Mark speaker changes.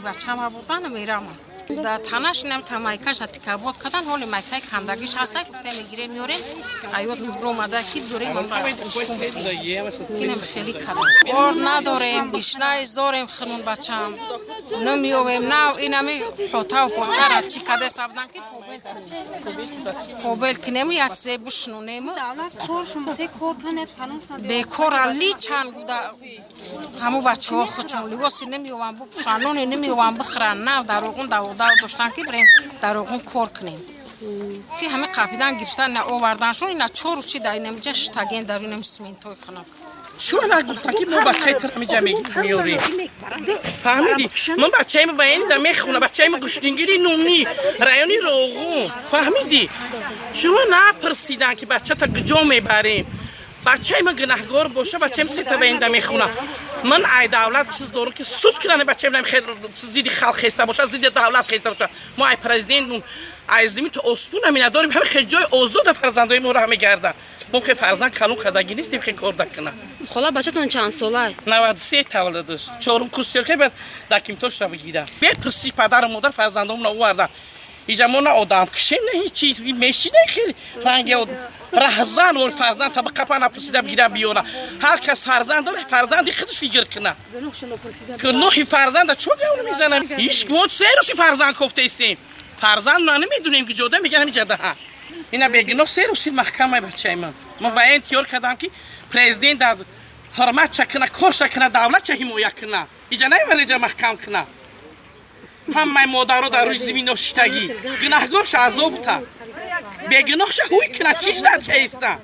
Speaker 1: بچه‌م آوردن میرم در تنش نم تمایکش اتکابات کردن حالی مایکای کندگیش هسته گفته میگیره میوریم قیود برو اومده کی دوریم اینم خیلی کردم اور نداریم گشنه زاریم خنون بچه‌م نمیویم نه اینمی حوتا و پوتر از چی کده سبدن که پوبل کنیم یاد سه بشنونیم
Speaker 2: دولت کارشون بوده کار کنه فلان
Speaker 1: به کارالی چند بوده همو بچه‌ها خودشون لباسی نمیوام بپوشانون نمیوام بخرن نه در اون داشتن که بریم در اون کار کنیم که همه قاپیدن گرفتن نه آوردنشون اینا چهار چی در اینم جش تاگین در اینم سیمنتوی خنک
Speaker 3: شو نگفتن که ما بچه تر میجا میوریم فهمیدی؟ من بچه ما وینی در میخونه بچه ما گشتینگیری نومی رایونی روغون فهمیدی؟ شما نپرسیدن که بچه تا کجا میبریم بچه ما گناهگار باشه بچه ما سیتا وین در میخونه من ای دولت چیز دارم که سود کنن بچه ما خیلی زیدی خلق خیسته باشه زیدی دولت خیسته باشه ما ای پرزیدنت ای زمین تو اسپون همین نداریم همه خیلی جای آزاد فرزندای ما رو همه گردن ما خیلی فرزند کلون خداگی نیستیم خیلی کار دکنه
Speaker 2: خاله بچه‌تون چند ساله
Speaker 3: 93 تولدش چهارم کورسیر که بعد دکیمتوش رو بگیرم بپرسی پدر و مادر فرزندام رو آوردن اینجا ما نه آدم کشیم نه هیچی میشیده خیلی رنگی رهزن و فرزند تا به قپا نپرسیده بگیرم بیارم هر کس فرزند داره فرزندی خودش فکر کنه که نوحی فرزند چو گونه میزنم هیچ گوت سه روزی فرزند کفته ایستیم فرزند ما نمیدونیم که جدا میگن همین جده ها اینا بگینا سه روزی محکمه بچه من باید تیار کردم که پرزیدنت در حرمت چکنه کش کنه دولت چه حمایت کنه اینجا نمیبره اینجا محکم کنه همه مادرها در روی زمین نشتگی گناهگارش عذاب بودن بگناهش هوی کنه چیش داد که ایستن